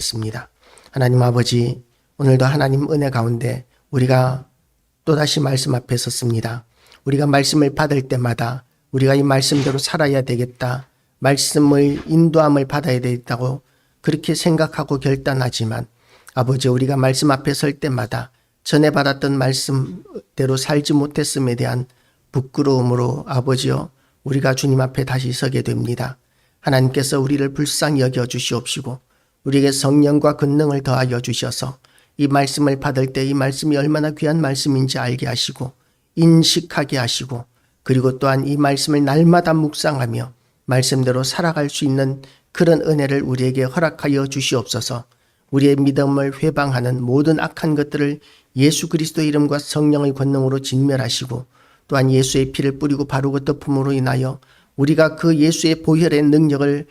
습니다. 하나님 아버지, 오늘도 하나님 은혜 가운데 우리가 또다시 말씀 앞에 섰습니다. 우리가 말씀을 받을 때마다 우리가 이 말씀대로 살아야 되겠다, 말씀을 인도함을 받아야 되겠다고 그렇게 생각하고 결단하지만, 아버지, 우리가 말씀 앞에 설 때마다 전에 받았던 말씀대로 살지 못했음에 대한 부끄러움으로 아버지여 우리가 주님 앞에 다시 서게 됩니다. 하나님께서 우리를 불쌍히 여겨 주시옵시고 우리에게 성령과 권능을 더하여 주셔서 이 말씀을 받을 때 이 말씀이 얼마나 귀한 말씀인지 알게 하시고 인식하게 하시고, 그리고 또한 이 말씀을 날마다 묵상하며 말씀대로 살아갈 수 있는 그런 은혜를 우리에게 허락하여 주시옵소서. 우리의 믿음을 회방하는 모든 악한 것들을 예수 그리스도의 이름과 성령의 권능으로 진멸하시고, 또한 예수의 피를 뿌리고 바르고 덮음으로 인하여 우리가 그 예수의 보혈의 능력을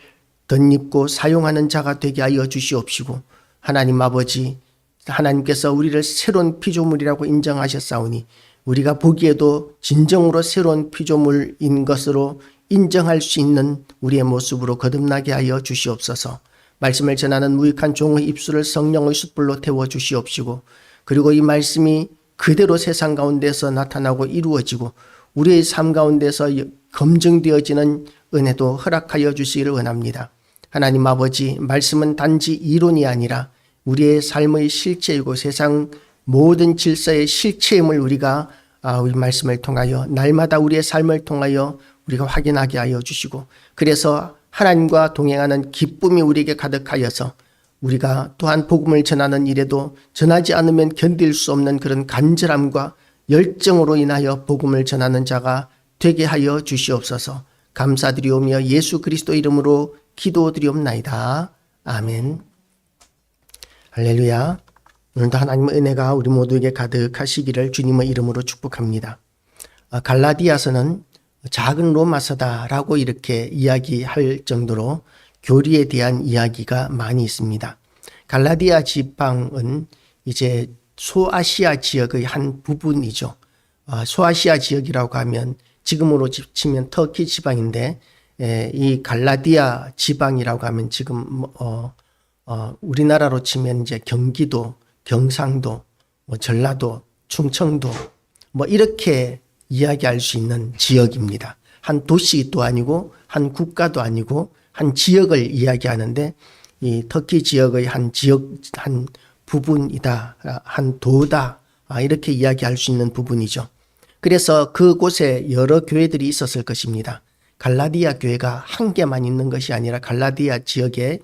덧입고 사용하는 자가 되게 하여 주시옵시고, 하나님 아버지, 하나님께서 우리를 새로운 피조물이라고 인정하셨사오니 우리가 보기에도 진정으로 새로운 피조물인 것으로 인정할 수 있는 우리의 모습으로 거듭나게 하여 주시옵소서. 말씀을 전하는 무익한 종의 입술을 성령의 숯불로 태워 주시옵시고, 그리고 이 말씀이 그대로 세상 가운데서 나타나고 이루어지고 우리의 삶 가운데서 검증되어지는 은혜도 허락하여 주시기를 원합니다. 하나님 아버지, 말씀은 단지 이론이 아니라 우리의 삶의 실체이고 세상 모든 질서의 실체임을 우리가 우리 말씀을 통하여 날마다 우리의 삶을 통하여 우리가 확인하게 하여 주시고, 그래서 하나님과 동행하는 기쁨이 우리에게 가득하여서 우리가 또한 복음을 전하는 일에도 전하지 않으면 견딜 수 없는 그런 간절함과 열정으로 인하여 복음을 전하는 자가 되게 하여 주시옵소서. 감사드리오며 예수 그리스도 이름으로 기도드리옵나이다. 아멘. 할렐루야. 오늘도 하나님의 은혜가 우리 모두에게 가득하시기를 주님의 이름으로 축복합니다. 갈라디아서는 작은 로마서다라고 이렇게 이야기할 정도로 교리에 대한 이야기가 많이 있습니다. 갈라디아 지방은 이제 소아시아 지역의 한 부분이죠. 소아시아 지역이라고 하면 지금으로 치면 터키 지방인데, 이 갈라디아 지방이라고 하면 지금 우리나라로 치면 이제 경기도, 경상도, 전라도, 충청도 이렇게 이야기할 수 있는 지역입니다. 한 도시도 아니고 한 국가도 아니고 한 지역을 이야기하는데, 이 터키 지역의 한 지역, 한 부분이다, 한 도다, 이렇게 이야기할 수 있는 부분이죠. 그래서 그곳에 여러 교회들이 있었을 것입니다. 갈라디아 교회가 한 개만 있는 것이 아니라 갈라디아 지역에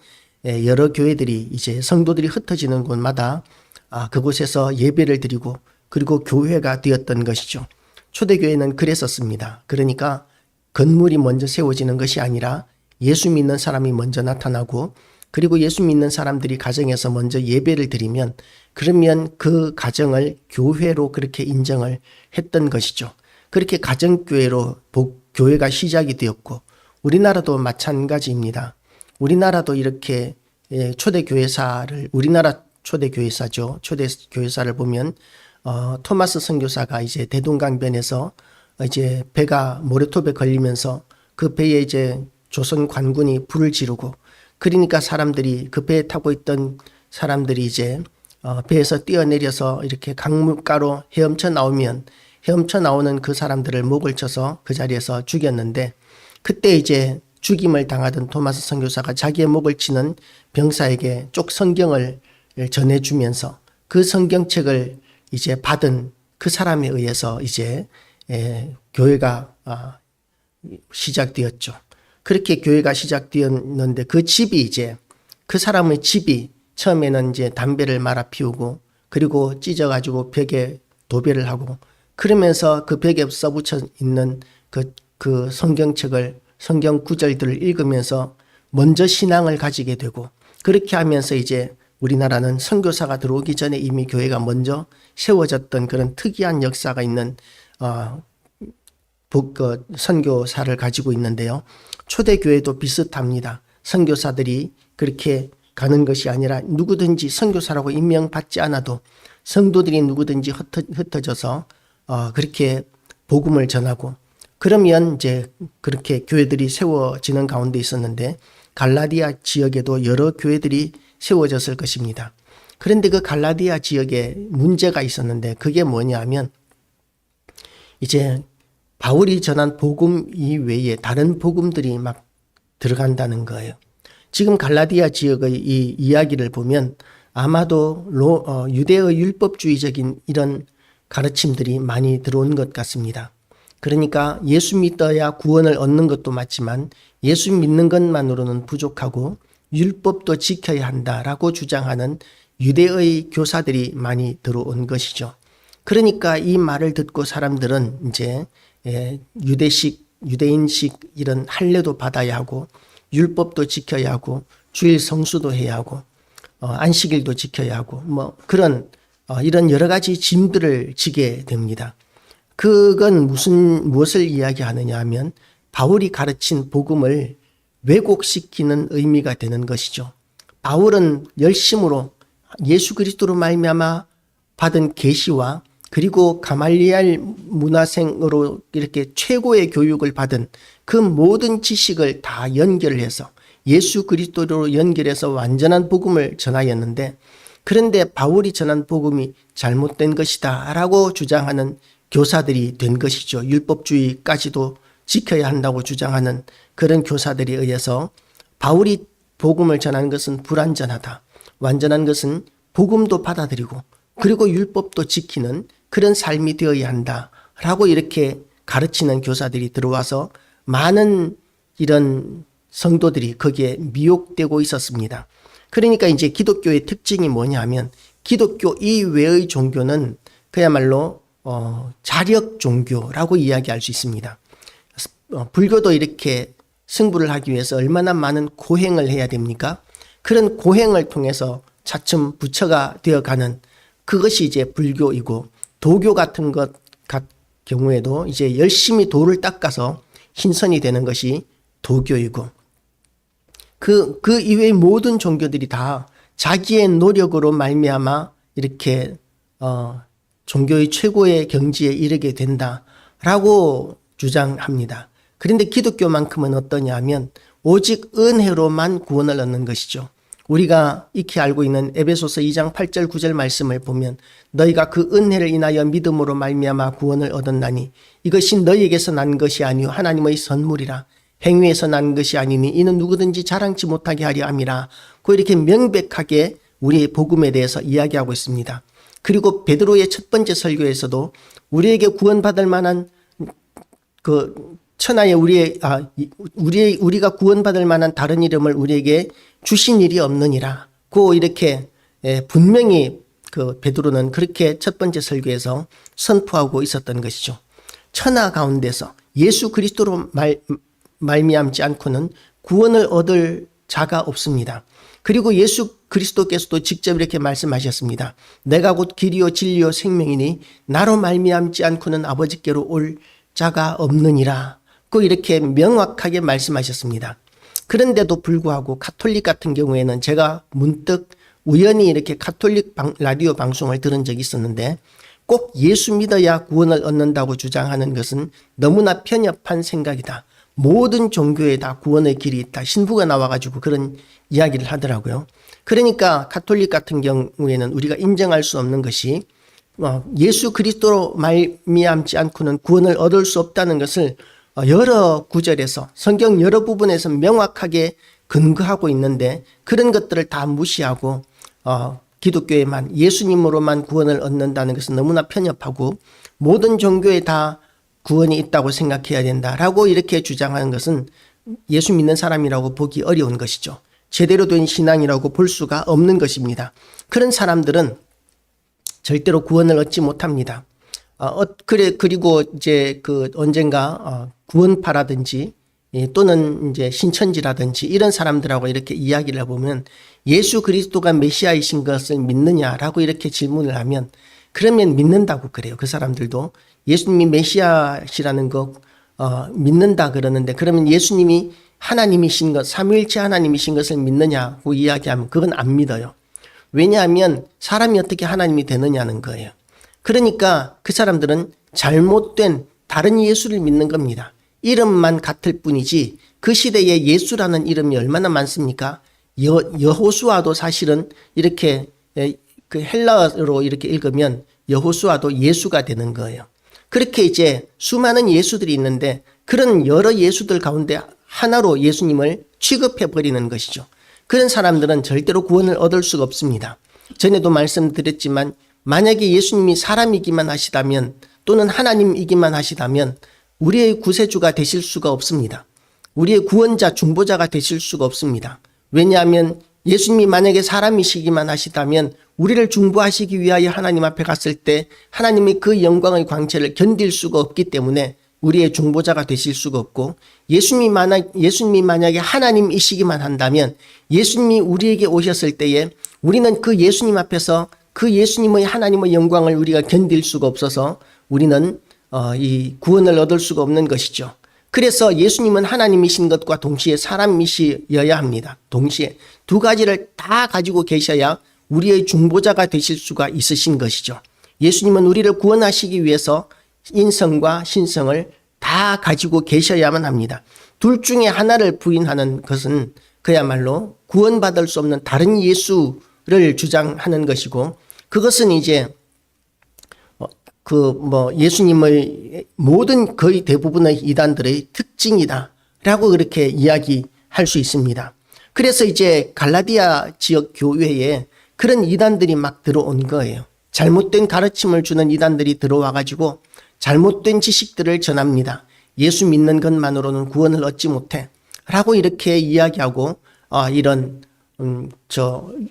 여러 교회들이, 이제 성도들이 흩어지는 곳마다 그곳에서 예배를 드리고 그리고 교회가 되었던 것이죠. 초대교회는 그랬었습니다. 그러니까 건물이 먼저 세워지는 것이 아니라 예수 믿는 사람이 먼저 나타나고, 그리고 예수 믿는 사람들이 가정에서 먼저 예배를 드리면 그러면 그 가정을 교회로 그렇게 인정을 했던 것이죠. 그렇게 가정교회로 교회가 시작이 되었고, 우리나라도 마찬가지입니다. 우리나라도 이렇게 초대교회사를, 우리나라 초대교회사죠. 초대교회사를 보면 토마스 선교사가 이제 대동강변에서 이제 배가 모래톱에 걸리면서 그 배에 이제 조선 관군이 불을 지르고, 그러니까 사람들이, 그 배에 타고 있던 사람들이 이제 배에서 뛰어내려서 이렇게 강물가로 헤엄쳐 나오면 헤엄쳐 나오는 그 사람들을 목을 쳐서 그 자리에서 죽였는데, 그때 이제 죽임을 당하던 토마스 선교사가 자기의 목을 치는 병사에게 쪽 성경을 전해주면서 그 성경책을 이제 받은 그 사람에 의해서 이제 교회가 시작되었죠. 그렇게 교회가 시작되었는데, 그 집이 이제, 그 사람의 집이 처음에는 이제 담배를 말아 피우고 그리고 찢어가지고 벽에 도배를 하고, 그러면서 그 벽에 써붙여 있는 그 성경책을, 성경 구절들을 읽으면서 먼저 신앙을 가지게 되고, 그렇게 하면서 이제 우리나라는 선교사가 들어오기 전에 이미 교회가 먼저 세워졌던 그런 특이한 역사가 있는 선교사를 가지고 있는데요. 초대교회도 비슷합니다. 선교사들이 그렇게 가는 것이 아니라 누구든지 선교사라고 임명받지 않아도 성도들이 누구든지 흩어져서 그렇게 복음을 전하고, 그러면 이제 그렇게 교회들이 세워지는 가운데 있었는데, 갈라디아 지역에도 여러 교회들이 세워졌을 것입니다. 그런데 그 갈라디아 지역에 문제가 있었는데 그게 뭐냐면 이제 바울이 전한 복음 이외에 다른 복음들이 막 들어간다는 거예요. 지금 갈라디아 지역의 이 이야기를 보면 아마도 유대의 율법주의적인 이런 가르침들이 많이 들어온 것 같습니다. 그러니까 예수 믿어야 구원을 얻는 것도 맞지만 예수 믿는 것만으로는 부족하고 율법도 지켜야 한다라고 주장하는 유대의 교사들이 많이 들어온 것이죠. 그러니까 이 말을 듣고 사람들은 이제 유대인식 이런 할례도 받아야 하고 율법도 지켜야 하고 주일 성수도 해야 하고 안식일도 지켜야 하고 뭐 그런 이런 여러 가지 짐들을 지게 됩니다. 그건 무엇을 이야기하느냐 하면 바울이 가르친 복음을 왜곡시키는 의미가 되는 것이죠. 바울은 열심으로 예수 그리스도로 말미암아 받은 계시와 그리고 가말리엘 문화생으로 이렇게 최고의 교육을 받은 그 모든 지식을 다 연결을 해서 예수 그리스도로 연결해서 완전한 복음을 전하였는데, 그런데 바울이 전한 복음이 잘못된 것이다 라고 주장하는 교사들이 된 것이죠. 율법주의까지도 지켜야 한다고 주장하는 그런 교사들에 의해서 바울이 복음을 전하는 것은 불완전하다, 완전한 것은 복음도 받아들이고 그리고 율법도 지키는 그런 삶이 되어야 한다라고 이렇게 가르치는 교사들이 들어와서 많은 이런 성도들이 거기에 미혹되고 있었습니다. 그러니까 이제 기독교의 특징이 뭐냐면 기독교 이외의 종교는 그야말로 자력 종교라고 이야기할 수 있습니다. 불교도 이렇게 승부를 하기 위해서 얼마나 많은 고행을 해야 됩니까? 그런 고행을 통해서 차츰 부처가 되어가는 그것이 이제 불교이고, 도교 같은 것 경우에도 이제 열심히 도를 닦아서 신선이 되는 것이 도교이고, 그 이외의 모든 종교들이 다 자기의 노력으로 말미암아 이렇게 종교의 최고의 경지에 이르게 된다라고 주장합니다. 그런데 기독교만큼은 어떠냐 하면 오직 은혜로만 구원을 얻는 것이죠. 우리가 익히 알고 있는 에베소서 2장 8절 9절 말씀을 보면 너희가 그 은혜를 인하여 믿음으로 말미암아 구원을 얻었나니 이것이 너희에게서 난 것이 아니요 하나님의 선물이라. 행위에서 난 것이 아니니 이는 누구든지 자랑치 못하게 하려 함이라. 그 이렇게 명백하게 우리의 복음에 대해서 이야기하고 있습니다. 그리고 베드로의 첫 번째 설교에서도 우리에게 구원받을 만한 그 천하에 우리가 구원받을 만한 다른 이름을 우리에게 주신 일이 없느니라. 고 이렇게 분명히 그 베드로는 그렇게 첫 번째 설교에서 선포하고 있었던 것이죠. 천하 가운데서 예수 그리스도로 말미암지 않고는 구원을 얻을 자가 없습니다. 그리고 예수 그리스도께서도 직접 이렇게 말씀하셨습니다. 내가 곧 길이요 진리요 생명이니 나로 말미암지 않고는 아버지께로 올 자가 없느니라. 그 이렇게 명확하게 말씀하셨습니다. 그런데도 불구하고 가톨릭 같은 경우에는 제가 문득 우연히 이렇게 가톨릭 라디오 방송을 들은 적이 있었는데, 꼭 예수 믿어야 구원을 얻는다고 주장하는 것은 너무나 편협한 생각이다. 모든 종교에 다 구원의 길이 있다. 신부가 나와가지고 그런 이야기를 하더라고요. 그러니까 가톨릭 같은 경우에는 우리가 인정할 수 없는 것이 예수 그리스도로 말미암지 않고는 구원을 얻을 수 없다는 것을 여러 구절에서 성경 여러 부분에서 명확하게 근거하고 있는데, 그런 것들을 다 무시하고 기독교에만 예수님으로만 구원을 얻는다는 것은 너무나 편협하고 모든 종교에 다 구원이 있다고 생각해야 된다라고 이렇게 주장하는 것은 예수 믿는 사람이라고 보기 어려운 것이죠. 제대로 된 신앙이라고 볼 수가 없는 것입니다. 그런 사람들은 절대로 구원을 얻지 못합니다. 그리고 이제 언젠가 구원파라든지 또는 이제 신천지라든지 이런 사람들하고 이렇게 이야기를 해보면 예수 그리스도가 메시아이신 것을 믿느냐라고 이렇게 질문을 하면 그러면 믿는다고 그래요. 그 사람들도 예수님이 메시아시라는 거 믿는다 그러는데, 그러면 예수님이 하나님이신 것, 삼위일체 하나님이신 것을 믿느냐고 이야기하면 그건 안 믿어요. 왜냐하면 사람이 어떻게 하나님이 되느냐는 거예요. 그러니까 그 사람들은 잘못된 다른 예수를 믿는 겁니다. 이름만 같을 뿐이지 그 시대에 예수라는 이름이 얼마나 많습니까? 여호수아도 사실은 이렇게 그 헬라어로 이렇게 읽으면 여호수아도 예수가 되는 거예요. 그렇게 이제 수많은 예수들이 있는데 그런 여러 예수들 가운데 하나로 예수님을 취급해 버리는 것이죠. 그런 사람들은 절대로 구원을 얻을 수가 없습니다. 전에도 말씀드렸지만 만약에 예수님이 사람이기만 하시다면 또는 하나님이기만 하시다면 우리의 구세주가 되실 수가 없습니다. 우리의 구원자, 중보자가 되실 수가 없습니다. 왜냐하면 예수님이 만약에 사람이시기만 하시다면 우리를 중보하시기 위하여 하나님 앞에 갔을 때 하나님의 그 영광의 광채를 견딜 수가 없기 때문에 우리의 중보자가 되실 수가 없고, 예수님이 만약에 하나님이시기만 한다면 예수님이 우리에게 오셨을 때에 우리는 그 예수님 앞에서 그 예수님의 하나님의 영광을 우리가 견딜 수가 없어서 우리는 이 구원을 얻을 수가 없는 것이죠. 그래서 예수님은 하나님이신 것과 동시에 사람이시여야 합니다. 동시에 두 가지를 다 가지고 계셔야 우리의 중보자가 되실 수가 있으신 것이죠. 예수님은 우리를 구원하시기 위해서 인성과 신성을 다 가지고 계셔야만 합니다. 둘 중에 하나를 부인하는 것은 그야말로 구원받을 수 없는 다른 예수를 주장하는 것이고, 그것은 이제 예수님의 모든 거의 대부분의 이단들의 특징이다라고 그렇게 이야기할 수 있습니다. 그래서 이제 갈라디아 지역 교회에 그런 이단들이 막 들어온 거예요. 잘못된 가르침을 주는 이단들이 들어와 가지고 잘못된 지식들을 전합니다. 예수 믿는 것만으로는 구원을 얻지 못해 라고 이렇게 이야기하고 이런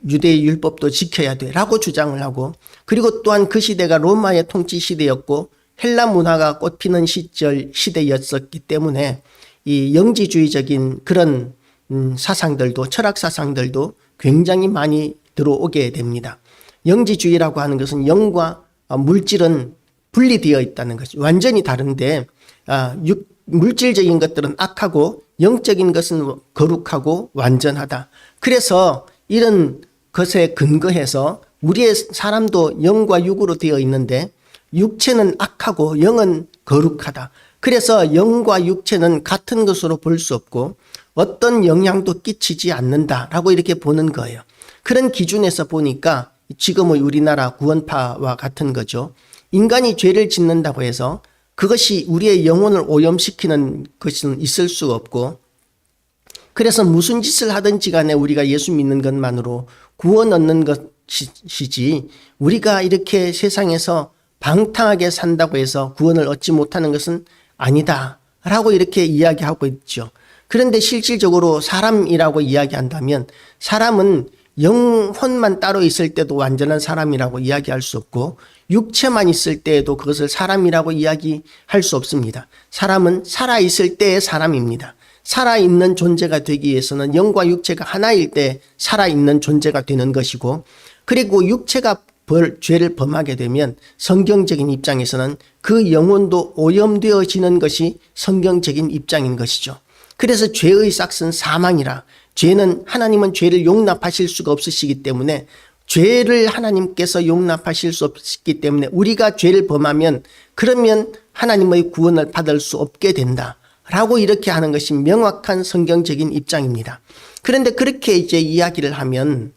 유대의 율법도 지켜야 돼 라고 주장을 하고, 그리고 또한 그 시대가 로마의 통치 시대였고 헬라 문화가 꽃피는 시대였었기 때문에 이 영지주의적인 그런 사상들도, 철학 사상들도 굉장히 많이 들어오게 됩니다. 영지주의라고 하는 것은 영과 물질은 분리되어 있다는 것이 완전히 다른데, 물질적인 것들은 악하고 영적인 것은 거룩하고 완전하다. 그래서 이런 것에 근거해서 우리의 사람도 영과 육으로 되어 있는데 육체는 악하고 영은 거룩하다. 그래서 영과 육체는 같은 것으로 볼 수 없고 어떤 영향도 끼치지 않는다라고 이렇게 보는 거예요. 그런 기준에서 보니까 지금의 우리나라 구원파와 같은 거죠. 인간이 죄를 짓는다고 해서 그것이 우리의 영혼을 오염시키는 것은 있을 수가 없고, 그래서 무슨 짓을 하든지 간에 우리가 예수 믿는 것만으로 구원 얻는 것이지, 우리가 이렇게 세상에서 방탕하게 산다고 해서 구원을 얻지 못하는 것은 아니다라고 이렇게 이야기하고 있죠. 그런데 실질적으로 사람이라고 이야기한다면 사람은 영혼만 따로 있을 때도 완전한 사람이라고 이야기할 수 없고 육체만 있을 때에도 그것을 사람이라고 이야기할 수 없습니다. 사람은 살아있을 때의 사람입니다. 살아있는 존재가 되기 위해서는 영과 육체가 하나일 때 살아있는 존재가 되는 것이고, 그리고 육체가 죄를 범하게 되면 성경적인 입장에서는 그 영혼도 오염되어지는 것이 성경적인 입장인 것이죠. 그래서 죄의 싹은 사망이라, 하나님은 죄를 용납하실 수가 없으시기 때문에 죄를 하나님께서 용납하실 수 없기 때문에 우리가 죄를 범하면 그러면 하나님의 구원을 받을 수 없게 된다라고 이렇게 하는 것이 명확한 성경적인 입장입니다. 그런데 그렇게 이제 이야기를 하면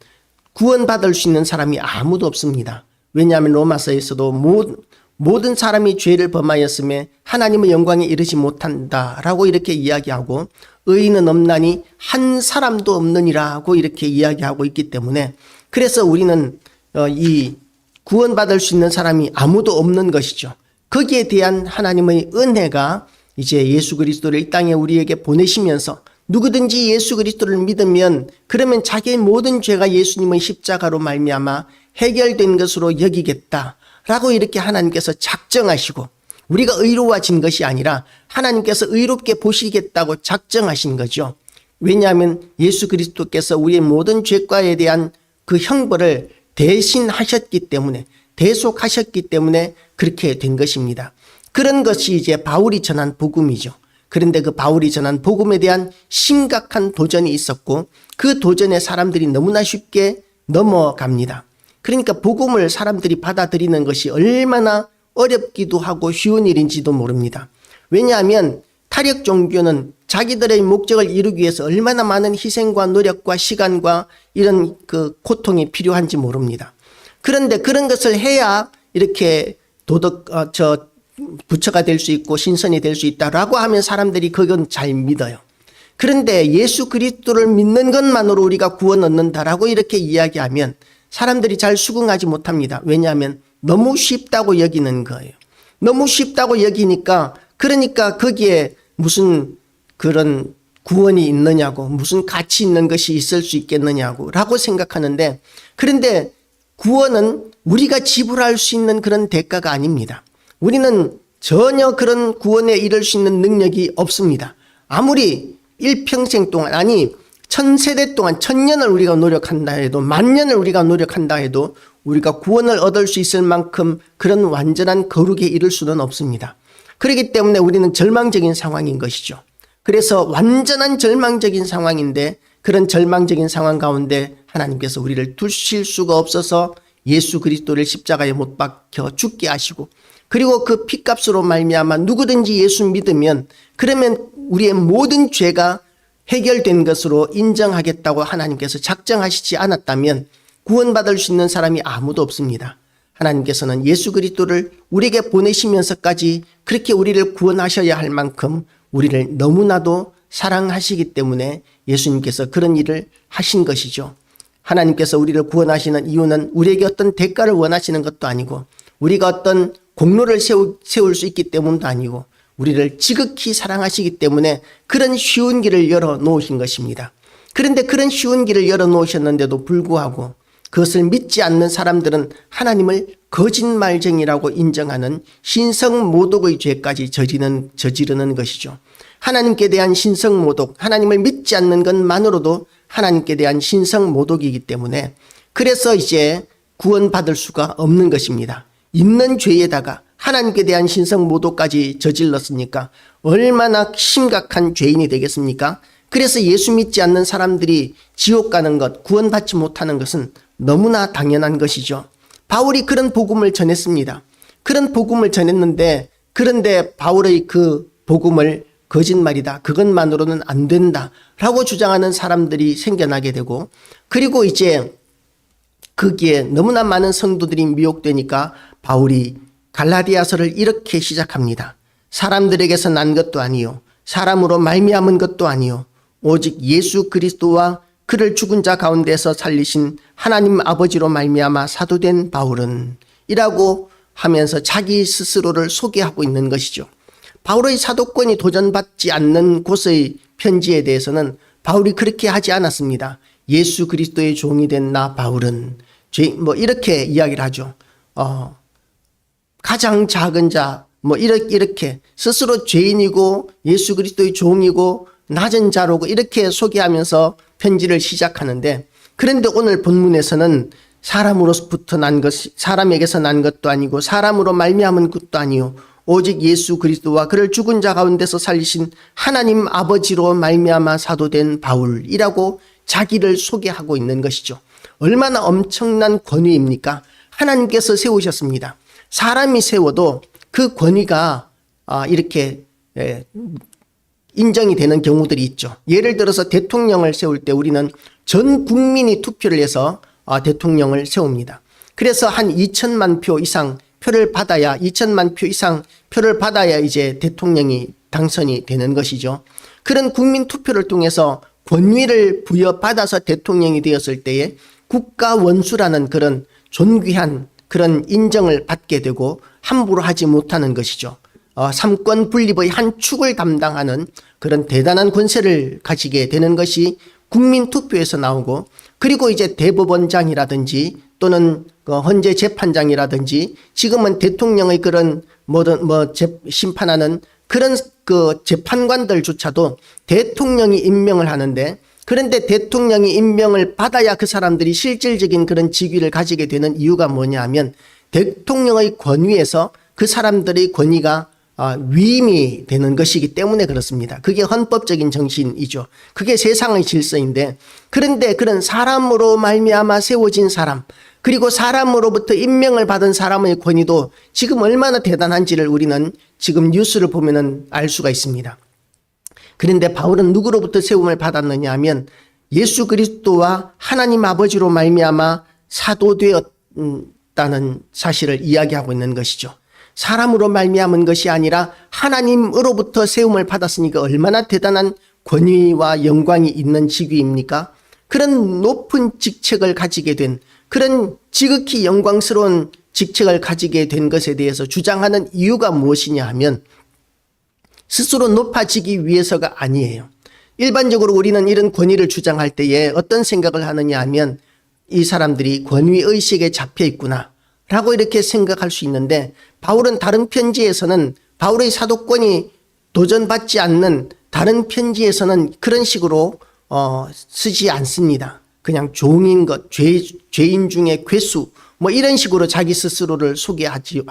구원받을 수 있는 사람이 아무도 없습니다. 왜냐하면 로마서에서도 모든 사람이 죄를 범하였음에 하나님의 영광에 이르지 못한다라고 이렇게 이야기하고, 의인은 없나니 한 사람도 없느니라고 이렇게 이야기하고 있기 때문에, 그래서 우리는 이 구원받을 수 있는 사람이 아무도 없는 것이죠. 거기에 대한 하나님의 은혜가 이제 예수 그리스도를 이 땅에 우리에게 보내시면서 누구든지 예수 그리스도를 믿으면 그러면 자기의 모든 죄가 예수님의 십자가로 말미암아 해결된 것으로 여기겠다라고 이렇게 하나님께서 작정하시고, 우리가 의로워진 것이 아니라 하나님께서 의롭게 보시겠다고 작정하신 거죠. 왜냐하면 예수 그리스도께서 우리의 모든 죄과에 대한 그 형벌을 대신하셨기 때문에, 대속하셨기 때문에 그렇게 된 것입니다. 그런 것이 이제 바울이 전한 복음이죠. 그런데 그 바울이 전한 복음에 대한 심각한 도전이 있었고 그 도전에 사람들이 너무나 쉽게 넘어갑니다. 그러니까 복음을 사람들이 받아들이는 것이 얼마나 어렵기도 하고 쉬운 일인지도 모릅니다. 왜냐하면 타력 종교는 자기들의 목적을 이루기 위해서 얼마나 많은 희생과 노력과 시간과 이런 그 고통이 필요한지 모릅니다. 그런데 그런 것을 해야 이렇게 부처가 될 수 있고 신선이 될 수 있다라고 하면 사람들이 그건 잘 믿어요. 그런데 예수 그리스도를 믿는 것만으로 우리가 구원 얻는다라고 이렇게 이야기하면 사람들이 잘 수긍하지 못합니다. 왜냐하면 너무 쉽다고 여기는 거예요. 너무 쉽다고 여기니까 그러니까 거기에 무슨 그런 구원이 있느냐고 무슨 가치 있는 것이 있을 수 있겠느냐고 라고 생각하는데 그런데 구원은 우리가 지불할 수 있는 그런 대가가 아닙니다. 우리는 전혀 그런 구원에 이를 수 있는 능력이 없습니다. 아무리 일평생 동안 아니 1000세대 동안 1000년을 우리가 노력한다 해도 10,000년을 우리가 노력한다 해도 우리가 구원을 얻을 수 있을 만큼 그런 완전한 거룩에 이를 수는 없습니다. 그렇기 때문에 우리는 절망적인 상황인 것이죠. 그래서 완전한 절망적인 상황인데 그런 절망적인 상황 가운데 하나님께서 우리를 두실 수가 없어서 예수 그리스도를 십자가에 못 박혀 죽게 하시고 그리고 그 피값으로 말미암아 누구든지 예수 믿으면 그러면 우리의 모든 죄가 해결된 것으로 인정하겠다고 하나님께서 작정하시지 않았다면 구원받을 수 있는 사람이 아무도 없습니다. 하나님께서는 예수 그리스도를 우리에게 보내시면서까지 그렇게 우리를 구원하셔야 할 만큼 우리를 너무나도 사랑하시기 때문에 예수님께서 그런 일을 하신 것이죠. 하나님께서 우리를 구원하시는 이유는 우리에게 어떤 대가를 원하시는 것도 아니고 우리가 어떤 공로를 세울 수 있기 때문도 아니고 우리를 지극히 사랑하시기 때문에 그런 쉬운 길을 열어놓으신 것입니다. 그런데 그런 쉬운 길을 열어놓으셨는데도 불구하고 그것을 믿지 않는 사람들은 하나님을 거짓말쟁이라고 인정하는 신성모독의 죄까지 저지르는 것이죠. 하나님께 대한 신성모독, 하나님을 믿지 않는 것만으로도 하나님께 대한 신성모독이기 때문에 그래서 이제 구원받을 수가 없는 것입니다. 있는 죄에다가 하나님께 대한 신성모독까지 저질렀으니까 얼마나 심각한 죄인이 되겠습니까? 그래서 예수 믿지 않는 사람들이 지옥 가는 것, 구원받지 못하는 것은 너무나 당연한 것이죠. 바울이 그런 복음을 전했습니다. 그런 복음을 전했는데 그런데 바울의 그 복음을 거짓말이다, 그것만으로는 안 된다 라고 주장하는 사람들이 생겨나게 되고 그리고 이제 거기에 너무나 많은 성도들이 미혹되니까 바울이 갈라디아서를 이렇게 시작합니다. 사람들에게서 난 것도 아니요 사람으로 말미암은 것도 아니요 오직 예수 그리스도와 그를 죽은 자 가운데서 살리신 하나님 아버지로 말미암아 사도된 바울은 이라고 하면서 자기 스스로를 소개하고 있는 것이죠. 바울의 사도권이 도전받지 않는 곳의 편지에 대해서는 바울이 그렇게 하지 않았습니다. 예수 그리스도의 종이 된 나 바울은 이렇게 이야기를 하죠. 가장 작은 자 이렇게 스스로 죄인이고 예수 그리스도의 종이고 낮은 자로고 이렇게 소개하면서 편지를 시작하는데 그런데 오늘 본문에서는 사람으로부터 난 것이 사람에게서 난 것도 아니고 사람으로 말미암은 것도 아니요 오직 예수 그리스도와 그를 죽은 자 가운데서 살리신 하나님 아버지로 말미암아 사도된 바울이라고 자기를 소개하고 있는 것이죠. 얼마나 엄청난 권위입니까? 하나님께서 세우셨습니다. 사람이 세워도 그 권위가 이렇게 인정이 되는 경우들이 있죠. 예를 들어서 대통령을 세울 때 우리는 전 국민이 투표를 해서 대통령을 세웁니다. 그래서 한 2천만 표 이상 표를 받아야 2천만 표 이상 표를 받아야 이제 대통령이 당선이 되는 것이죠. 그런 국민 투표를 통해서 권위를 부여받아서 대통령이 되었을 때에 국가 원수라는 그런 존귀한 그런 인정을 받게 되고 함부로 하지 못하는 것이죠. 삼권 분립의 한 축을 담당하는 그런 대단한 권세를 가지게 되는 것이 국민 투표에서 나오고 그리고 이제 대법원장이라든지 또는 헌재 재판장이라든지 지금은 대통령의 그런 심판하는 그런 그 재판관들조차도 대통령이 임명을 하는데 그런데 대통령이 임명을 받아야 그 사람들이 실질적인 그런 직위를 가지게 되는 이유가 뭐냐 하면 대통령의 권위에서 그 사람들의 권위가 위임이 되는 것이기 때문에 그렇습니다. 그게 헌법적인 정신이죠. 그게 세상의 질서인데 그런데 그런 사람으로 말미암아 세워진 사람 그리고 사람으로부터 임명을 받은 사람의 권위도 지금 얼마나 대단한지를 우리는 지금 뉴스를 보면은 알 수가 있습니다. 그런데 바울은 누구로부터 세움을 받았느냐 하면 예수 그리스도와 하나님 아버지로 말미암아 사도되었다는 사실을 이야기하고 있는 것이죠. 사람으로 말미암은 것이 아니라 하나님으로부터 세움을 받았으니까 얼마나 대단한 권위와 영광이 있는 직위입니까? 그런 높은 직책을 가지게 된, 그런 지극히 영광스러운 직책을 가지게 된 것에 대해서 주장하는 이유가 무엇이냐 하면 스스로 높아지기 위해서가 아니에요. 일반적으로 우리는 이런 권위를 주장할 때에 어떤 생각을 하느냐 하면 이 사람들이 권위의식에 잡혀 있구나 라고 이렇게 생각할 수 있는데, 바울은 다른 편지에서는 바울의 사도권이 도전받지 않는 다른 편지에서는 그런 식으로 쓰지 않습니다. 그냥 종인 것, 죄인 중에 괴수 뭐 이런 식으로 자기 스스로를 소개하지요.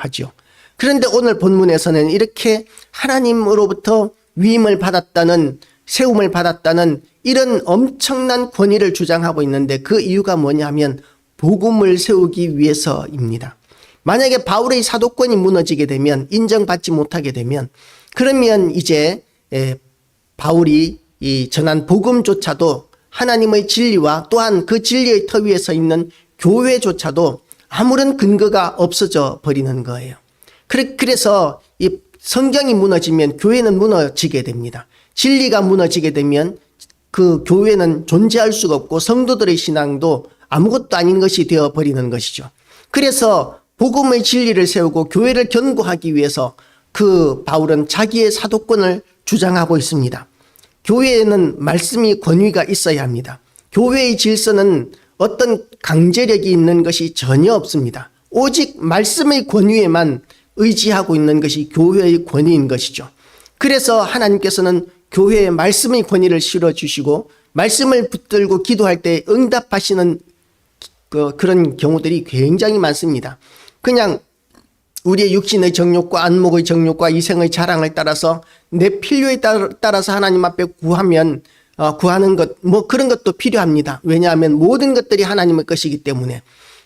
그런데 오늘 본문에서는 이렇게 하나님으로부터 위임을 받았다는, 세움을 받았다는 이런 엄청난 권위를 주장하고 있는데, 그 이유가 뭐냐면 복음을 세우기 위해서입니다. 만약에 바울의 사도권이 무너지게 되면, 인정받지 못하게 되면, 그러면 이제 바울이 이 전한 복음조차도, 하나님의 진리와 또한 그 진리의 터 위에 서 있는 교회조차도 아무런 근거가 없어져 버리는 거예요. 그래서 이 성경이 무너지면 교회는 무너지게 됩니다. 진리가 무너지게 되면 그 교회는 존재할 수가 없고 성도들의 신앙도 아무것도 아닌 것이 되어버리는 것이죠. 그래서 복음의 진리를 세우고 교회를 견고하기 위해서 그 바울은 자기의 사도권을 주장하고 있습니다. 교회에는 말씀이 권위가 있어야 합니다. 교회의 질서는 어떤 강제력이 있는 것이 전혀 없습니다. 오직 말씀의 권위에만 의지하고 있는 것이 교회의 권위인 것이죠. 그래서 하나님께서는 교회에 말씀의 권위를 실어주시고 말씀을 붙들고 기도할 때 응답하시는 그런 경우들이 굉장히 많습니다. 그냥 우리의 육신의 정욕과 안목의 정욕과 이생의 자랑을 따라서 내 필요에 따라서 하나님 앞에 구하는 것, 뭐 그런 것도 필요합니다. 왜냐하면 모든 것들이 하나님의 것이기 때문에.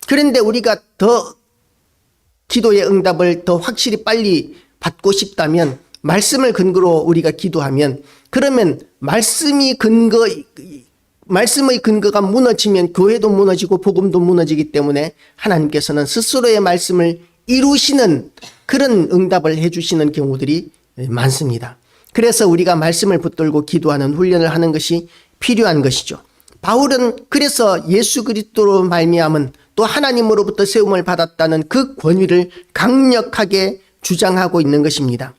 그런데 우리가 더 기도의 응답을 더 확실히 빨리 받고 싶다면 말씀을 근거로 우리가 기도하면, 그러면 말씀의 근거가 무너지면 교회도 무너지고 복음도 무너지기 때문에 하나님께서는 스스로의 말씀을 이루시는 그런 응답을 해주시는 경우들이 많습니다. 그래서 우리가 말씀을 붙들고 기도하는 훈련을 하는 것이 필요한 것이죠. 바울은 그래서 예수 그리스도로 말미암은 또 하나님으로부터 세움을 받았다는 그 권위를 강력하게 주장하고 있는 것입니다.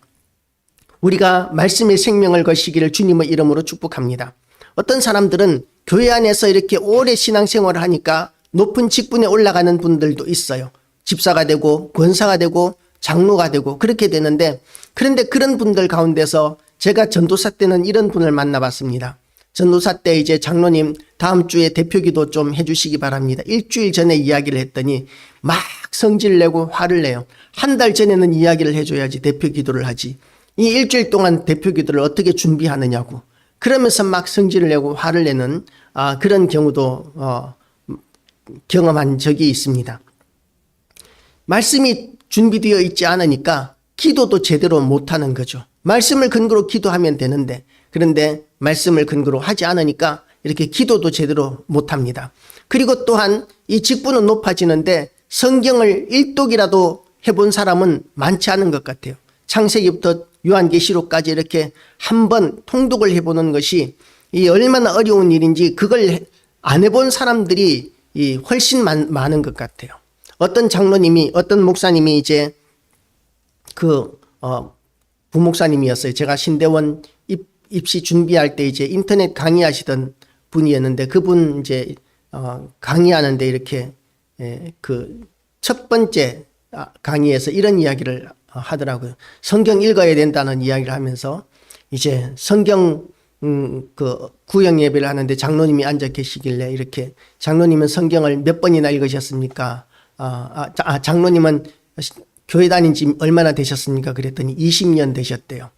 우리가 말씀의 생명을 거시기를 주님의 이름으로 축복합니다. 어떤 사람들은 교회 안에서 이렇게 오래 신앙생활을 하니까 높은 직분에 올라가는 분들도 있어요. 집사가 되고 권사가 되고 장로가 되고 그렇게 되는데, 그런데 그런 분들 가운데서 제가 전도사 때는 이런 분을 만나봤습니다. 전도사 때 이제 장로님 다음 주에 대표기도 좀 해주시기 바랍니다. 일주일 전에 이야기를 했더니 막 성질 내고 화를 내요. 한 달 전에는 이야기를 해줘야지 대표기도를 하지. 이 일주일 동안 대표기도를 어떻게 준비하느냐고. 그러면서 막 성질을 내고 화를 내는 그런 경우도 경험한 적이 있습니다. 말씀이 준비되어 있지 않으니까 기도도 제대로 못하는 거죠. 말씀을 근거로 기도하면 되는데, 그런데 말씀을 근거로 하지 않으니까 이렇게 기도도 제대로 못합니다. 그리고 또한 이 직분은 높아지는데 성경을 일독이라도 해본 사람은 많지 않은 것 같아요. 창세기부터 요한계시록까지 이렇게 한번 통독을 해보는 것이 이 얼마나 어려운 일인지 그걸 안 해본 사람들이 훨씬 많은 것 같아요. 어떤 목사님이 이제 부목사님이었어요. 제가 신대원 입시 준비할 때 이제 인터넷 강의하시던 분이었는데, 그분 이제 강의하는데 이렇게 그 첫 번째 강의에서 이런 이야기를 하더라고요. 성경 읽어야 된다는 이야기를 하면서 이제 성경 구역 예배를 하는데 장로님이 앉아 계시길래 이렇게, 장로님은 성경을 몇 번이나 읽으셨습니까? 장로님은 교회 다닌 지 얼마나 되셨습니까? 그랬더니 20년 되셨대요.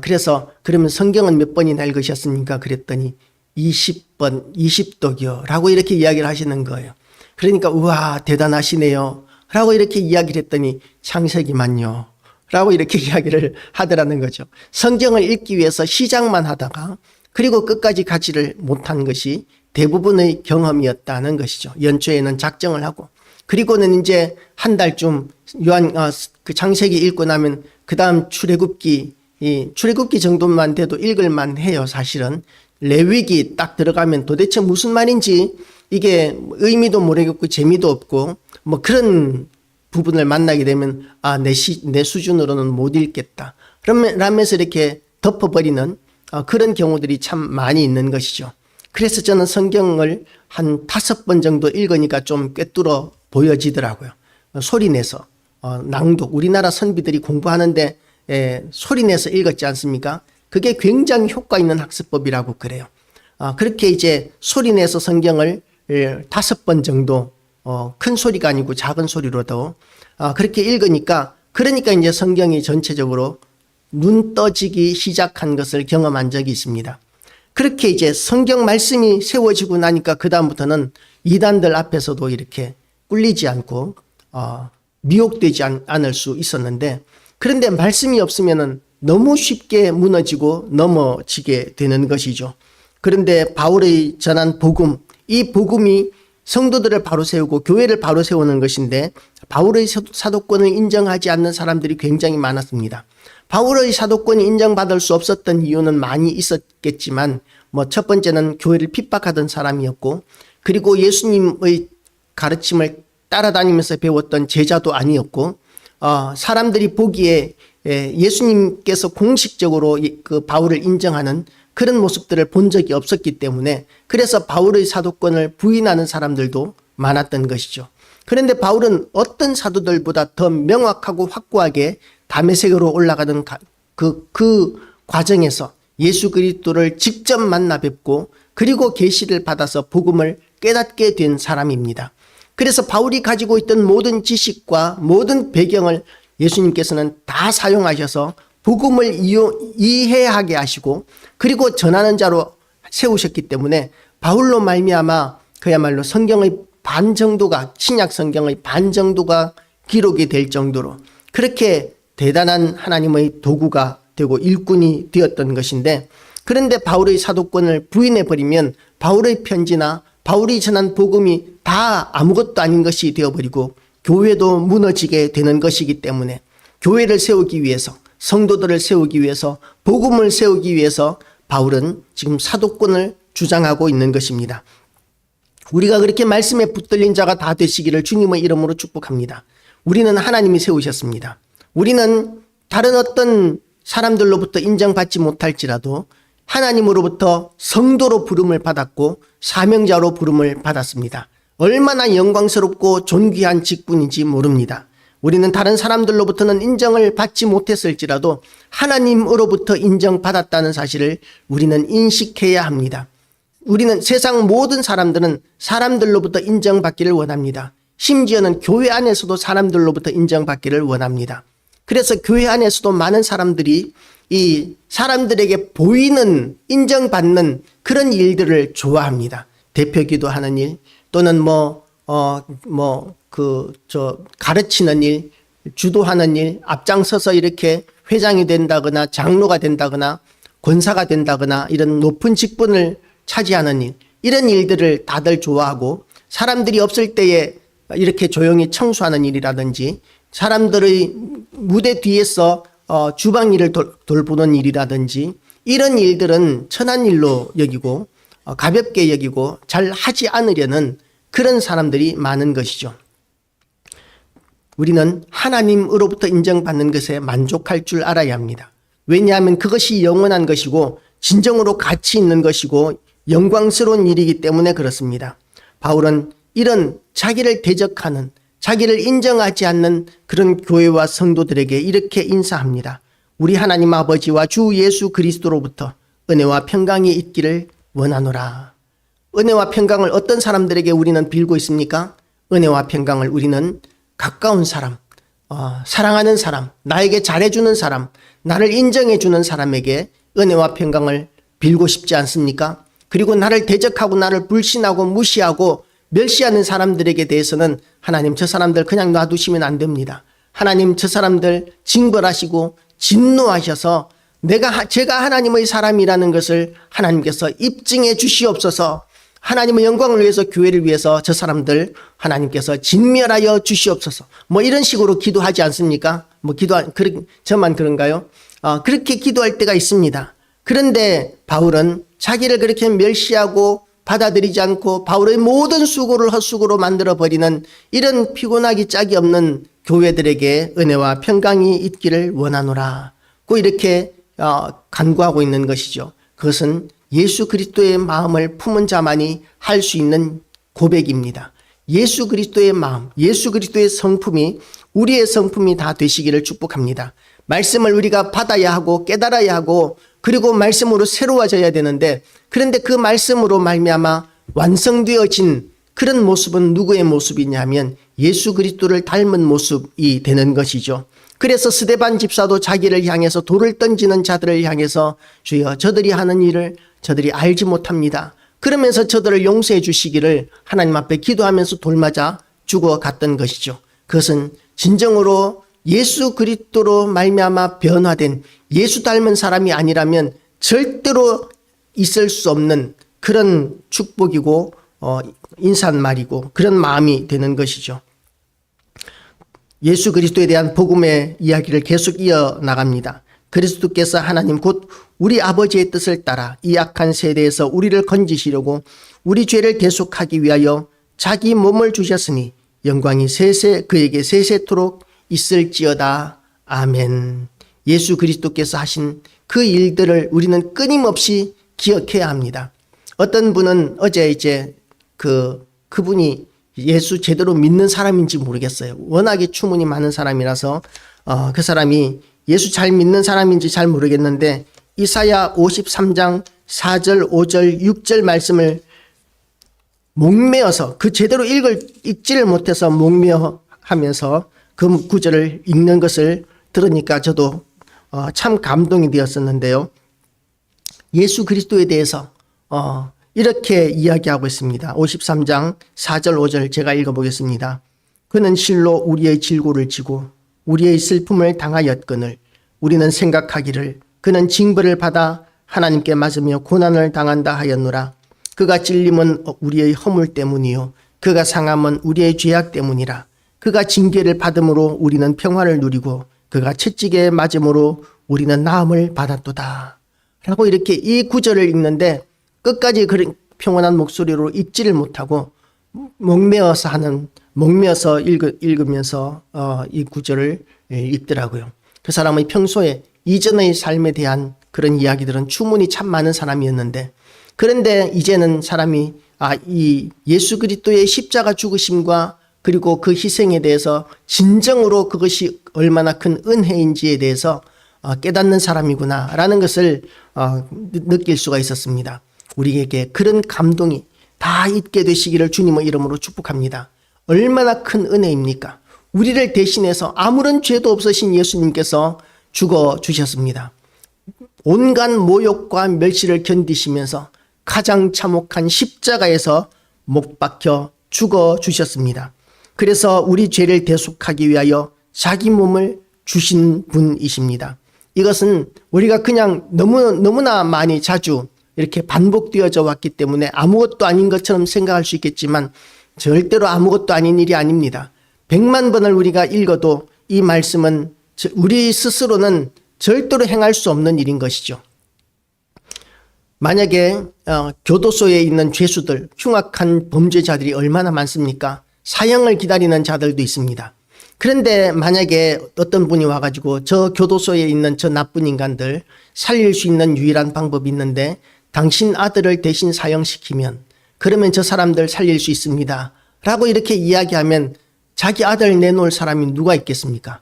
그래서 그러면 성경은 몇 번이나 읽으셨습니까? 그랬더니 20번, 20독이요 라고 이렇게 이야기를 하시는 거예요. 그러니까 우와 대단하시네요 라고 이렇게 이야기를 했더니 창세기만요 라고 이렇게 이야기를 하더라는 거죠. 성경을 읽기 위해서 시작만 하다가 그리고 끝까지 가지를 못한 것이 대부분의 경험이었다는 것이죠. 연초에는 작정을 하고 그리고는 이제 한 달쯤 그 창세기 읽고 나면 그 다음 출애굽기 정도만 돼도 읽을만 해요. 사실은 레위기 딱 들어가면 도대체 무슨 말인지 이게 의미도 모르겠고 재미도 없고 뭐 그런 부분을 만나게 되면 내 수준으로는 못 읽겠다 라면서 이렇게 덮어버리는 그런 경우들이 참 많이 있는 것이죠. 그래서 저는 성경을 한 5번 정도 읽으니까 좀 꿰뚫어 보여지더라고요. 소리내서 낭독, 우리나라 선비들이 공부하는데 소리내서 읽었지 않습니까? 그게 굉장히 효과 있는 학습법이라고 그래요. 그렇게 이제 소리내서 성경을 5번 정도 큰 소리가 아니고 작은 소리로도 그렇게 읽으니까 그러니까 이제 성경이 전체적으로 눈 떠지기 시작한 것을 경험한 적이 있습니다. 그렇게 이제 성경 말씀이 세워지고 나니까 그 다음부터는 이단들 앞에서도 이렇게 꿀리지 않고 미혹되지 않을 수 있었는데 그런데 말씀이 없으면은 너무 쉽게 무너지고 넘어지게 되는 것이죠. 그런데 바울의 전한 복음, 이 복음이 성도들을 바로 세우고 교회를 바로 세우는 것인데 바울의 사도권을 인정하지 않는 사람들이 굉장히 많았습니다. 바울의 사도권이 인정받을 수 없었던 이유는 많이 있었겠지만 뭐 첫 번째는 교회를 핍박하던 사람이었고 그리고 예수님의 가르침을 따라다니면서 배웠던 제자도 아니었고 사람들이 보기에 예수님께서 공식적으로 그 바울을 인정하는 그런 모습들을 본 적이 없었기 때문에 그래서 바울의 사도권을 부인하는 사람들도 많았던 것이죠. 그런데 바울은 어떤 사도들보다 더 명확하고 확고하게 다메섹으로 올라가는 그 과정에서 예수 그리스도를 직접 만나 뵙고 그리고 계시를 받아서 복음을 깨닫게 된 사람입니다. 그래서 바울이 가지고 있던 모든 지식과 모든 배경을 예수님께서는 다 사용하셔서 복음을 이해하게 하시고 그리고 전하는 자로 세우셨기 때문에 바울로 말미암아 그야말로 성경의 반 정도가 신약 성경의 반 정도가 기록이 될 정도로 그렇게 대단한 하나님의 도구가 되고 일꾼이 되었던 것인데 그런데 바울의 사도권을 부인해버리면 바울의 편지나 바울이 전한 복음이 다 아무것도 아닌 것이 되어버리고 교회도 무너지게 되는 것이기 때문에 교회를 세우기 위해서 성도들을 세우기 위해서 복음을 세우기 위해서 바울은 지금 사도권을 주장하고 있는 것입니다. 우리가 그렇게 말씀에 붙들린 자가 다 되시기를 주님의 이름으로 축복합니다. 우리는 하나님이 세우셨습니다. 우리는 다른 어떤 사람들로부터 인정받지 못할지라도 하나님으로부터 성도로 부름을 받았고 사명자로 부름을 받았습니다. 얼마나 영광스럽고 존귀한 직분인지 모릅니다. 우리는 다른 사람들로부터는 인정을 받지 못했을지라도 하나님으로부터 인정받았다는 사실을 우리는 인식해야 합니다. 우리는 세상 모든 사람들은 사람들로부터 인정받기를 원합니다. 심지어는 교회 안에서도 사람들로부터 인정받기를 원합니다. 그래서 교회 안에서도 많은 사람들이 이 사람들에게 보이는 인정받는 그런 일들을 좋아합니다. 대표기도 하는 일 또는 가르치는 일, 주도하는 일, 앞장서서 이렇게 회장이 된다거나 장로가 된다거나 권사가 된다거나 이런 높은 직분을 차지하는 일, 이런 일들을 다들 좋아하고 사람들이 없을 때에 이렇게 조용히 청소하는 일이라든지 사람들의 무대 뒤에서 주방 일을 돌보는 일이라든지 이런 일들은 천한 일로 여기고 가볍게 여기고 잘 하지 않으려는 그런 사람들이 많은 것이죠. 우리는 하나님으로부터 인정받는 것에 만족할 줄 알아야 합니다. 왜냐하면 그것이 영원한 것이고 진정으로 가치 있는 것이고 영광스러운 일이기 때문에 그렇습니다. 바울은 이런 자기를 대적하는 자기를 인정하지 않는 그런 교회와 성도들에게 이렇게 인사합니다. 우리 하나님 아버지와 주 예수 그리스도로부터 은혜와 평강이 있기를 원하노라. 은혜와 평강을 어떤 사람들에게 우리는 빌고 있습니까? 은혜와 평강을 우리는 가까운 사람, 사랑하는 사람, 나에게 잘해주는 사람, 나를 인정해주는 사람에게 은혜와 평강을 빌고 싶지 않습니까? 그리고 나를 대적하고 나를 불신하고 무시하고 멸시하는 사람들에게 대해서는 하나님 저 사람들 그냥 놔두시면 안 됩니다. 하나님 저 사람들 징벌하시고 진노하셔서 제가 하나님의 사람이라는 것을 하나님께서 입증해 주시옵소서. 하나님의 영광을 위해서, 교회를 위해서 저 사람들 하나님께서 진멸하여 주시옵소서. 뭐 이런 식으로 기도하지 않습니까? 저만 그런가요? 그렇게 기도할 때가 있습니다. 그런데 바울은 자기를 그렇게 멸시하고 받아들이지 않고 바울의 모든 수고를 헛수고로 만들어버리는 이런 피곤하기 짝이 없는 교회들에게 은혜와 평강이 있기를 원하노라. 고 이렇게 간구하고 있는 것이죠. 그것은 예수 그리스도의 마음을 품은 자만이 할 수 있는 고백입니다. 예수 그리스도의 마음, 예수 그리스도의 성품이 우리의 성품이 다 되시기를 축복합니다. 말씀을 우리가 받아야 하고 깨달아야 하고 그리고 말씀으로 새로워져야 되는데, 그런데 그 말씀으로 말미암아 완성되어진 그런 모습은 누구의 모습이냐면 예수 그리스도를 닮은 모습이 되는 것이죠. 그래서 스데반 집사도 자기를 향해서 돌을 던지는 자들을 향해서 주여 저들이 하는 일을 저들이 알지 못합니다. 그러면서 저들을 용서해 주시기를 하나님 앞에 기도하면서 돌맞아 죽어갔던 것이죠. 그것은 진정으로 예수 그리스도로 말미암아 변화된 예수 닮은 사람이 아니라면 절대로 있을 수 없는 그런 축복이고 인사말이고 그런 마음이 되는 것이죠. 예수 그리스도에 대한 복음의 이야기를 계속 이어나갑니다. 그리스도께서 하나님 곧 우리 아버지의 뜻을 따라 이 악한 세대에서 우리를 건지시려고 우리 죄를 대속하기 위하여 자기 몸을 주셨으니 영광이 그에게 세세토록 있을지어다. 아멘. 예수 그리스도께서 하신 그 일들을 우리는 끊임없이 기억해야 합니다. 어떤 분은 어제 그분이 예수 제대로 믿는 사람인지 모르겠어요. 워낙에 추문이 많은 사람이라서 그 사람이 예수 잘 믿는 사람인지 잘 모르겠는데 이사야 53장 4절, 5절, 6절 말씀을 목매어서 그 제대로 읽지를 못해서 목매어하면서 그 구절을 읽는 것을 들으니까 저도 참 감동이 되었었는데요. 예수 그리스도에 대해서 이렇게 이야기하고 있습니다. 53장 4절 5절 제가 읽어보겠습니다. 그는 실로 우리의 질고를 지고 우리의 슬픔을 당하였거늘 우리는 생각하기를 그는 징벌을 받아 하나님께 맞으며 고난을 당한다 하였노라. 그가 찔림은 우리의 허물 때문이요 그가 상함은 우리의 죄악 때문이라. 그가 징계를 받음으로 우리는 평화를 누리고 그가 채찍에 맞음으로 우리는 나음을 받았도다. 라고 이렇게 이 구절을 읽는데 끝까지 그런 평온한 목소리로 읽지를 못하고 목매어서 읽으면서 이 구절을 읽더라고요. 그 사람의 평소에 이전의 삶에 대한 그런 이야기들은 추문이 참 많은 사람이었는데, 그런데 이제는 사람이 이 예수 그리스도의 십자가 죽으심과 그리고 그 희생에 대해서 진정으로 그것이 얼마나 큰 은혜인지에 대해서 깨닫는 사람이구나라는 것을 느낄 수가 있었습니다. 우리에게 그런 감동이 다 있게 되시기를 주님의 이름으로 축복합니다. 얼마나 큰 은혜입니까? 우리를 대신해서 아무런 죄도 없으신 예수님께서 죽어주셨습니다. 온갖 모욕과 멸시를 견디시면서 가장 참혹한 십자가에서 못 박혀 죽어주셨습니다. 그래서 우리 죄를 대속하기 위하여 자기 몸을 주신 분이십니다. 이것은 우리가 그냥 너무나 많이 자주 이렇게 반복되어져 왔기 때문에 아무것도 아닌 것처럼 생각할 수 있겠지만 절대로 아무것도 아닌 일이 아닙니다. 100만 번을 우리가 읽어도 이 말씀은 우리 스스로는 절대로 행할 수 없는 일인 것이죠. 만약에 교도소에 있는 죄수들, 흉악한 범죄자들이 얼마나 많습니까? 사형을 기다리는 자들도 있습니다. 그런데 만약에 어떤 분이 와가지고 저 교도소에 있는 저 나쁜 인간들 살릴 수 있는 유일한 방법이 있는데 당신 아들을 대신 사형시키면 그러면 저 사람들 살릴 수 있습니다. 라고 이렇게 이야기하면 자기 아들 내놓을 사람이 누가 있겠습니까?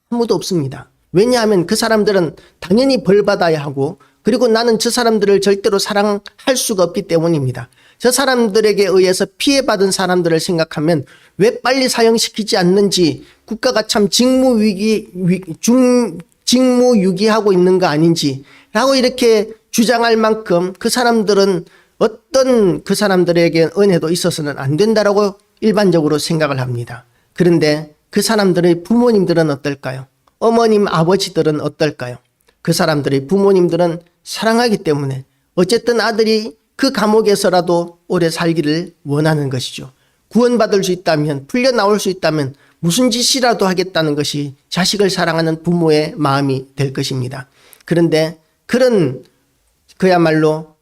아무도 없습니다. 왜냐하면 그 사람들은 당연히 벌받아야 하고 그리고 나는 저 사람들을 절대로 사랑할 수가 없기 때문입니다. 저 사람들에게 의해서 피해받은 사람들을 생각하면 왜 빨리 사형시키지 않는지 국가가 참 직무유기하고 있는 거 아닌지 라고 이렇게 주장할 만큼 그 사람들은 어떤 그 사람들에게 은혜도 있어서는 안 된다라고 일반적으로 생각을 합니다. 그런데 그 사람들의 부모님들은 어떨까요? 어머님, 아버지들은 어떨까요? 그 사람들의 부모님들은 사랑하기 때문에 어쨌든 아들이 그 감옥에서라도 오래 살기를 원하는 것이죠. 구원받을 수 있다면, 풀려 나올 수 있다면 무슨 짓이라도 하겠다는 것이 자식을 사랑하는 부모의 마음이 될 것입니다. 그런데 그런 그야말로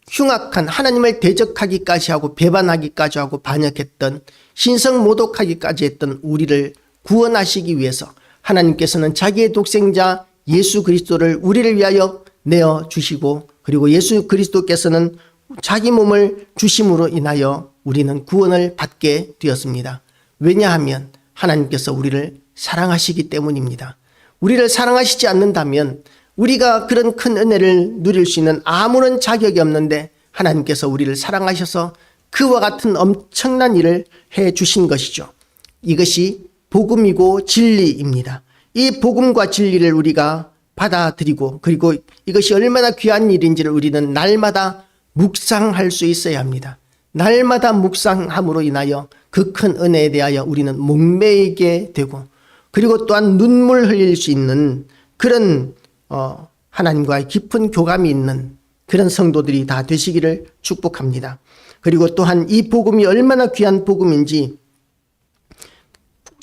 흉악한 하나님을 대적하기까지 하고 배반하기까지 하고 반역했던 신성모독하기까지 했던 우리를 구원하시기 위해서 하나님께서는 자기의 독생자 예수 그리스도를 우리를 위하여 내어주시고, 그리고 예수 그리스도께서는 자기 몸을 주심으로 인하여 우리는 구원을 받게 되었습니다. 왜냐하면 하나님께서 우리를 사랑하시기 때문입니다. 우리를 사랑하시지 않는다면 우리가 그런 큰 은혜를 누릴 수 있는 아무런 자격이 없는데, 하나님께서 우리를 사랑하셔서 그와 같은 엄청난 일을 해 주신 것이죠. 이것이 복음이고 진리입니다. 이 복음과 진리를 우리가 받아들이고, 그리고 이것이 얼마나 귀한 일인지를 우리는 날마다 묵상할 수 있어야 합니다. 날마다 묵상함으로 인하여 그 큰 은혜에 대하여 우리는 목매이게 되고, 그리고 또한 눈물 흘릴 수 있는 그런 하나님과의 깊은 교감이 있는 그런 성도들이 다 되시기를 축복합니다. 그리고 또한 이 복음이 얼마나 귀한 복음인지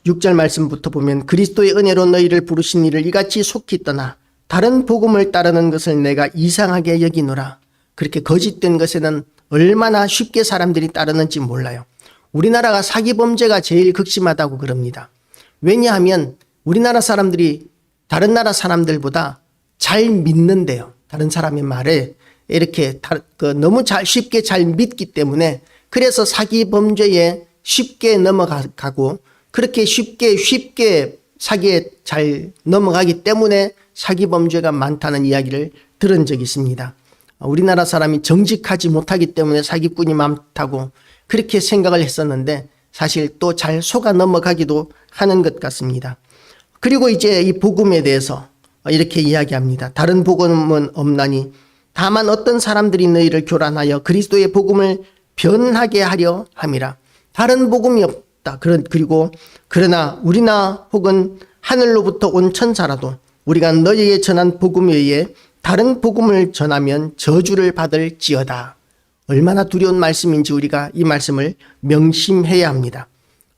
6절 말씀부터 보면, 그리스도의 은혜로 너희를 부르신 이를 이같이 속히 떠나 다른 복음을 따르는 것을 내가 이상하게 여기노라. 그렇게 거짓된 것에는 얼마나 쉽게 사람들이 따르는지 몰라요. 우리나라가 사기 범죄가 제일 극심하다고 그럽니다. 왜냐하면 우리나라 사람들이 다른 나라 사람들보다 잘 믿는데요. 다른 사람의 말에 이렇게 너무 쉽게 잘 믿기 때문에, 그래서 사기 범죄에 쉽게 넘어가고, 그렇게 쉽게 사기에 잘 넘어가기 때문에 사기 범죄가 많다는 이야기를 들은 적이 있습니다. 우리나라 사람이 정직하지 못하기 때문에 사기꾼이 많다고 그렇게 생각을 했었는데, 사실 또 잘 속아 넘어가기도 하는 것 같습니다. 그리고 이제 이 복음에 대해서 이렇게 이야기합니다. 다른 복음은 없나니 다만 어떤 사람들이 너희를 교란하여 그리스도의 복음을 변하게 하려 함이라. 다른 복음이 없다. 그리고 그러나 우리나 혹은 하늘로부터 온 천사라도 우리가 너희에게 전한 복음 외에 다른 복음을 전하면 저주를 받을지어다. 얼마나 두려운 말씀인지 우리가 이 말씀을 명심해야 합니다.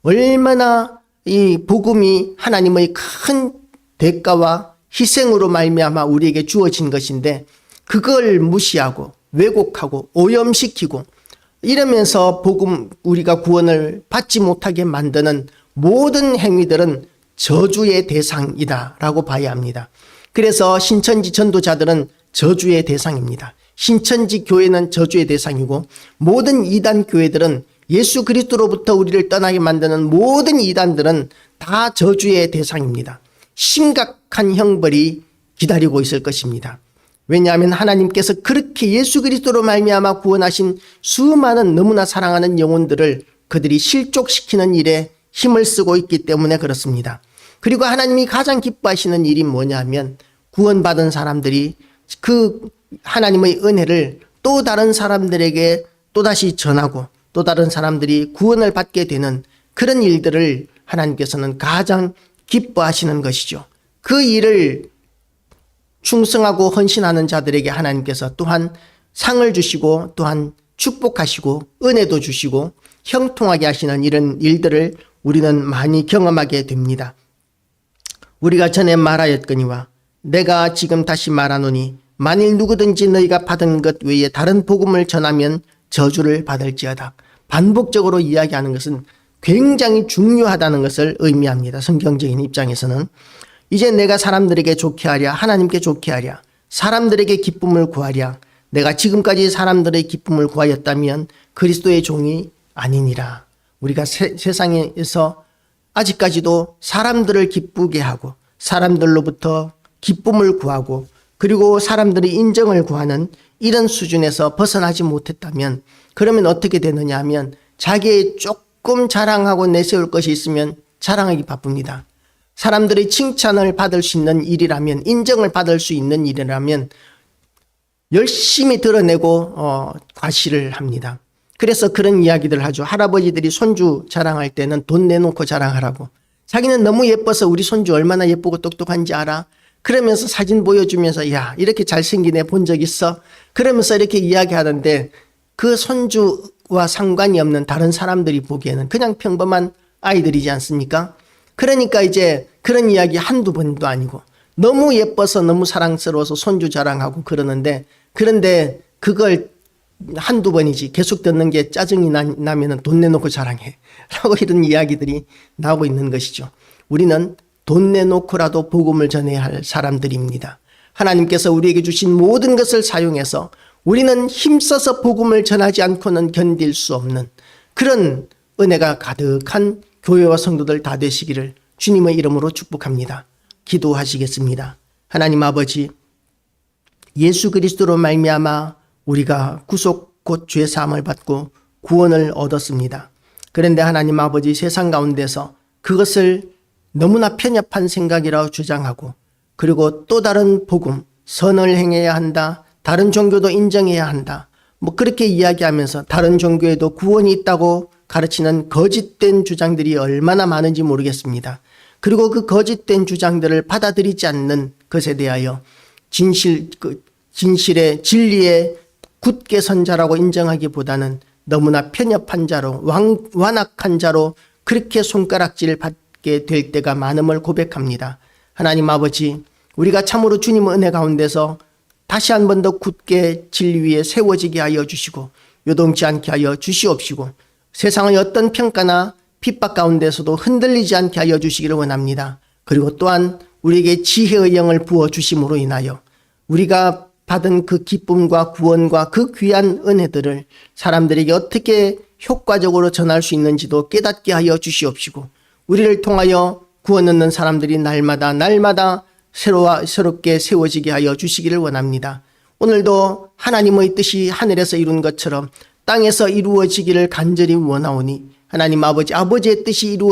얼마나 이 복음이 하나님의 큰 대가와 희생으로 말미암아 우리에게 주어진 것인데, 그걸 무시하고 왜곡하고 오염시키고 이러면서 우리가 구원을 받지 못하게 만드는 모든 행위들은 저주의 대상이다라고 봐야 합니다. 그래서 신천지 전도자들은 저주의 대상입니다. 신천지 교회는 저주의 대상이고, 모든 이단 교회들은 예수 그리스도로부터 우리를 떠나게 만드는 모든 이단들은 다 저주의 대상입니다. 심각한 형벌이 기다리고 있을 것입니다. 왜냐하면 하나님께서 그렇게 예수 그리스도로 말미암아 구원하신 수많은 너무나 사랑하는 영혼들을 그들이 실족시키는 일에 힘을 쓰고 있기 때문에 그렇습니다. 그리고 하나님이 가장 기뻐하시는 일이 뭐냐면, 구원받은 사람들이 그 하나님의 은혜를 또 다른 사람들에게 또다시 전하고, 또 다른 사람들이 구원을 받게 되는 그런 일들을 하나님께서는 가장 기뻐하시는 것이죠. 그 일을 충성하고 헌신하는 자들에게 하나님께서 또한 상을 주시고, 또한 축복하시고, 은혜도 주시고 형통하게 하시는 이런 일들을 우리는 많이 경험하게 됩니다. 우리가 전에 말하였거니와 내가 지금 다시 말하노니, 만일 누구든지 너희가 받은 것 외에 다른 복음을 전하면 저주를 받을지어다. 반복적으로 이야기하는 것은 굉장히 중요하다는 것을 의미합니다. 성경적인 입장에서는. 이제 내가 사람들에게 좋게 하랴, 하나님께 좋게 하랴, 사람들에게 기쁨을 구하랴. 내가 지금까지 사람들의 기쁨을 구하였다면 그리스도의 종이 아니니라. 우리가 세상에서 아직까지도 사람들을 기쁘게 하고, 사람들로부터 기쁨을 구하고, 그리고 사람들의 인정을 구하는 이런 수준에서 벗어나지 못했다면, 그러면 어떻게 되느냐 하면, 자기의 조금 자랑하고 내세울 것이 있으면 자랑하기 바쁩니다. 사람들의 칭찬을 받을 수 있는 일이라면, 인정을 받을 수 있는 일이라면 열심히 드러내고 과시를 합니다. 그래서 그런 이야기들 하죠. 할아버지들이 손주 자랑할 때는 돈 내놓고 자랑하라고. 자기는 너무 예뻐서 우리 손주 얼마나 예쁘고 똑똑한지 알아? 그러면서 사진 보여주면서 야, 이렇게 잘생긴 애 본 적 있어? 그러면서 이렇게 이야기하는데 그 손주와 상관이 없는 다른 사람들이 보기에는 그냥 평범한 아이들이지 않습니까? 그러니까 이제 그런 이야기 한두 번도 아니고 너무 예뻐서 너무 사랑스러워서 손주 자랑하고 그러는데, 그런데 그걸 한두 번이지 계속 듣는 게 짜증이 나면은 돈 내놓고 자랑해 라고 이런 이야기들이 나오고 있는 것이죠. 우리는 돈 내놓고라도 복음을 전해야 할 사람들입니다. 하나님께서 우리에게 주신 모든 것을 사용해서 우리는 힘써서 복음을 전하지 않고는 견딜 수 없는 그런 은혜가 가득한 교회와 성도들 다 되시기를 주님의 이름으로 축복합니다. 기도하시겠습니다. 하나님 아버지, 예수 그리스도로 말미암아 우리가 구속 곧 죄사함을 받고 구원을 얻었습니다. 그런데 하나님 아버지, 세상 가운데서 그것을 너무나 편협한 생각이라고 주장하고, 그리고 또 다른 복음, 선을 행해야 한다, 다른 종교도 인정해야 한다, 뭐 그렇게 이야기하면서 다른 종교에도 구원이 있다고 가르치는 거짓된 주장들이 얼마나 많은지 모르겠습니다. 그리고 그 거짓된 주장들을 받아들이지 않는 것에 대하여 진실의 진리에 굳게 선 자라고 인정하기보다는 너무나 편협한 자로, 완악한 자로 그렇게 손가락질 받게 될 때가 많음을 고백합니다. 하나님 아버지, 우리가 참으로 주님의 은혜 가운데서 다시 한 번 더 굳게 진리 위에 세워지게 하여 주시고 요동치 않게 하여 주시옵시고, 세상의 어떤 평가나 핍박 가운데서도 흔들리지 않게 하여 주시기를 원합니다. 그리고 또한 우리에게 지혜의 영을 부어주심으로 인하여 우리가 받은 그 기쁨과 구원과 그 귀한 은혜들을 사람들에게 어떻게 효과적으로 전할 수 있는지도 깨닫게 하여 주시옵시고, 우리를 통하여 구원 얻는 사람들이 날마다 새롭게 세워지게 하여 주시기를 원합니다. 오늘도 하나님의 뜻이 하늘에서 이룬 것처럼 땅에서 이루어지기를 간절히 원하오니 하나님 아버지의 뜻이 이루어지기를